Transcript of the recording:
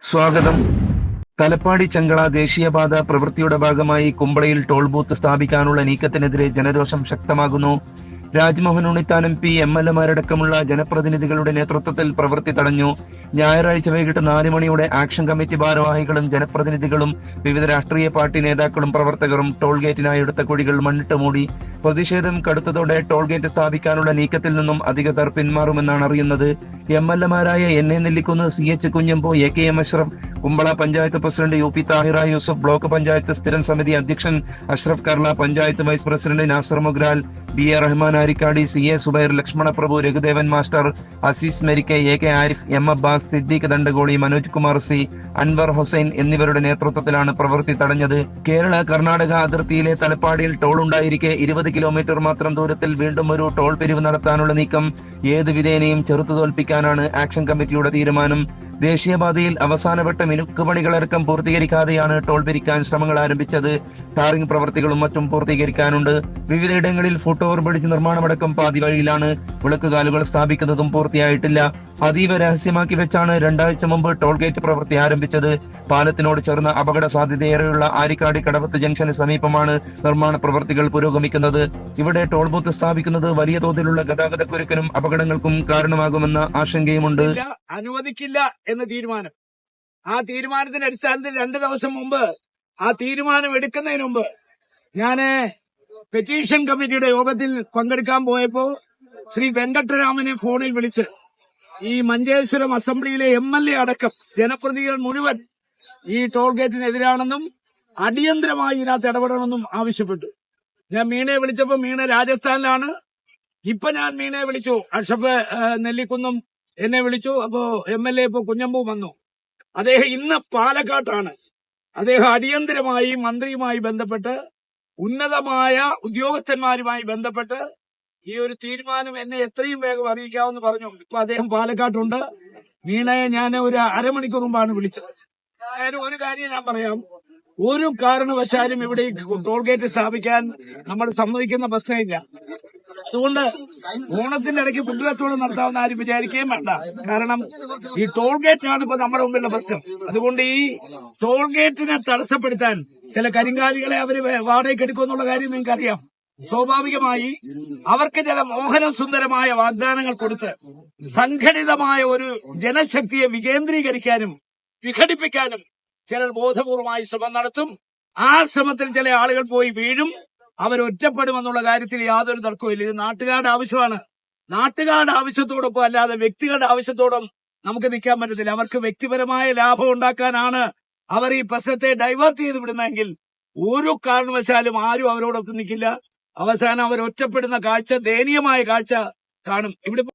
സ്വാഗതം. തലപ്പാടി ചെങ്കള ദേശീയപാത പ്രവൃത്തിയുടെ ഭാഗമായി കുമ്പളയിൽ ടോൾ ബൂത്ത് സ്ഥാപിക്കാനുള്ള നീക്കത്തിനെതിരെ ജനരോഷം ശക്തമാകുന്നു. രാജ്മോഹൻ ഉണ്ണിത്താൻ MP, MLA-മാരടക്കമുള്ള ജനപ്രതിനിധികളുടെ നേതൃത്വത്തിൽ പ്രവൃത്തി തടഞ്ഞു. ഞായറാഴ്ച വൈകിട്ട് 4 മണിയോടെ ആക്ഷൻ കമ്മിറ്റി ഭാരവാഹികളും ജനപ്രതിനിധികളും വിവിധ രാഷ്ട്രീയ പാർട്ടി നേതാക്കളും പ്രവർത്തകരും ടോൾ ഗേറ്റിനായി എടുത്ത കുഴികൾ മണ്ണിട്ട് മൂടി. പ്രതിഷേധം കടുത്തതോടെ ടോൾ ഗേറ്റ് സ്ഥാപിക്കാനുള്ള നീക്കത്തിൽ നിന്നും അധികൃതർ പിന്മാറുമെന്നാണ് അറിയുന്നത്. MLA-മാരായ NA Nellikkunnu, CH Kunhambu, AKM Ashraf, Kumbla panchayat president UP Thahira Yusuf, block panchayat സ്ഥിരം സമിതി അധ്യക്ഷൻ Ashraf Karla, panchayat vice president Nasar Mogral, BA Rahman Arikkady, CA Zubair, Lakshmanaprabhu, Raghudevan master, Aziz Merikke, AK Arif, M Abbas, Siddique Dandagoli, Manoj Kumar C, Anwar Hussain എന്നിവരുടെ നേതൃത്വത്തിലാണ് പ്രവൃത്തി തടഞ്ഞത്. കേരള കർണാടക അതിർത്തിയിലെ തലപ്പാടിയിൽ ടോൾ ഉണ്ടായിരിക്കെ 20 കിലോമീറ്റർ മാത്രം ദൂരത്തിൽ വീണ്ടും ഒരു ടോൾ പിരിവ് നടത്താനുള്ള നീക്കം ഏതു വിധേനയും ചെറുത്തുതോൽപ്പിക്കാനാണ് ആക്ഷൻ കമ്മിറ്റിയുടെ തീരുമാനം. ദേശീയപാതയിൽ അവസാനവട്ട മിനുക്കുപണികളടക്കം പൂർത്തീകരിക്കാതെയാണ് ടോൾ പിരിക്കാൻ ശ്രമങ്ങൾ ആരംഭിച്ചത്. ടാറിംഗ് പ്രവൃത്തികളും മറ്റും പൂർത്തീകരിക്കാനുണ്ട്. വിവിധയിടങ്ങളിൽ ഫുട് ഓവർ ബ്രിഡ്ജ് നിർമ്മാണമടക്കം പാതി വഴിയിലാണ്. വിളക്കുകാലുകൾ സ്ഥാപിക്കുന്നതും പൂർത്തിയായിട്ടില്ല. അതീവ രഹസ്യമാക്കി വെച്ചാണ് 2 ആഴ്ച മുമ്പ് ടോൾ ഗേറ്റ് പ്രവൃത്തി ആരംഭിച്ചത്. പാലത്തിനോട് ചേർന്ന അപകട സാധ്യതയേറെയുള്ള ആരിക്കാടി കടവത്ത് ജംഗ്ഷന് സമീപമാണ് നിർമ്മാണ പ്രവൃത്തികൾ പുരോഗമിക്കുന്നത്. ഇവിടെ ടോൾ ബൂത്ത് സ്ഥാപിക്കുന്നത് വലിയ തോതിലുള്ള ഗതാഗതക്കുരുക്കിനും അപകടങ്ങൾക്കും കാരണമാകുമെന്ന ആശങ്കയുമുണ്ട്. അനുവദിക്കില്ല എന്ന തീരുമാനം, ആ തീരുമാനത്തിന്റെ അടിസ്ഥാനത്തിൽ 2 ദിവസം മുമ്പ്, ആ തീരുമാനം എടുക്കുന്നതിന് മുമ്പ് ഞാന് പെറ്റീഷൻ കമ്മിറ്റിയുടെ യോഗത്തിൽ പങ്കെടുക്കാൻ പോയപ്പോ ശ്രീ വെങ്കട്ടരാമനെ ഫോണിൽ വിളിച്ച് ഈ മഞ്ചേശ്വരം അസംബ്ലിയിലെ MLA അടക്കം ജനപ്രതിനിധികൾ മുഴുവൻ ഈ ടോൾ ഗേറ്റിനെതിരാണെന്നും അടിയന്തരമായി ഇതിനകത്ത് ഇടപെടണമെന്നും ആവശ്യപ്പെട്ടു. ഞാൻ മീണയെ വിളിച്ചപ്പോ മീണ രാജസ്ഥാനിലാണ്. ഇപ്പൊ ഞാൻ മീണയെ വിളിച്ചു, അഷ്റഫ് നെല്ലിക്കുന്നും എന്നെ വിളിച്ചു. അപ്പോ MLA ഇപ്പൊ കുഞ്ഞമ്പു വന്നു. അദ്ദേഹം ഇന്ന് പാലക്കാട്ടാണ്. അദ്ദേഹം അടിയന്തരമായി മന്ത്രിയുമായി ബന്ധപ്പെട്ട്, ഉന്നതമായ ഉദ്യോഗസ്ഥന്മാരുമായി ബന്ധപ്പെട്ട് ഈ ഒരു തീരുമാനം എന്നെ എത്രയും വേഗം അറിയിക്കാമെന്ന് പറഞ്ഞു. ഇപ്പൊ അദ്ദേഹം പാലക്കാട്ടുണ്ട്. മീണയെ ഞാൻ ഒരു അരമണിക്കൂർ മുമ്പാണ് വിളിച്ചത്. ഒരു കാര്യം ഞാൻ പറയാം, ഒരു കാരണവശാലും ഇവിടെ ടോൾ ഗേറ്റ് സ്ഥാപിക്കാൻ നമ്മൾ സമ്മതിക്കുന്ന പ്രശ്നമില്ല. അതുകൊണ്ട് ഓണത്തിന്റെ ഇടയ്ക്ക് കുതിരത്തോളം നടത്താമെന്ന് ആരും വിചാരിക്കുകയും വേണ്ട. കാരണം ഈ ടോൾ ഗേറ്റാണ് ഇപ്പൊ നമ്മുടെ മുമ്പിലുള്ള പ്രശ്നം. അതുകൊണ്ട് ഈ ടോൾ ഗേറ്റിനെ തടസ്സപ്പെടുത്താൻ ചില കരിങ്കാലികളെ അവര് വാടകയ്ക്ക് എടുക്കുമെന്നുള്ള കാര്യം നിങ്ങൾക്കറിയാം. സ്വാഭാവികമായി അവർക്ക് ചില മോഹന സുന്ദരമായ വാഗ്ദാനങ്ങൾ കൊടുത്ത് സംഘടിതമായ ഒരു ജനശക്തിയെ വികേന്ദ്രീകരിക്കാനും വിഘടിപ്പിക്കാനും ചിലർ ബോധപൂർവമായി ശ്രമം നടത്തും. ആ ശ്രമത്തിൽ ചില ആളുകൾ പോയി വീഴും, അവരൊറ്റപ്പെടുമെന്നുള്ള കാര്യത്തിൽ യാതൊരു തർക്കവുമില്ല. ഇത് നാട്ടുകാരുടെ ആവശ്യമാണ്. നാട്ടുകാരുടെ ആവശ്യത്തോടൊപ്പം അല്ലാതെ വ്യക്തികളുടെ ആവശ്യത്തോടും നമുക്ക് നിൽക്കാൻ പറ്റത്തില്ല. അവർക്ക് വ്യക്തിപരമായ ലാഭം ഉണ്ടാക്കാനാണ് അവർ ഈ പ്രശ്നത്തെ ഡൈവേർട്ട് ചെയ്ത് വിടുന്നതെങ്കിൽ ഒരു കാരണവശാലും ആരും അവരോടൊപ്പം നിൽക്കില്ല. അവസാനം അവർ ഒറ്റപ്പെടുന്ന കാഴ്ച, ദയനീയമായ കാഴ്ച കാണും. ഇവിടെ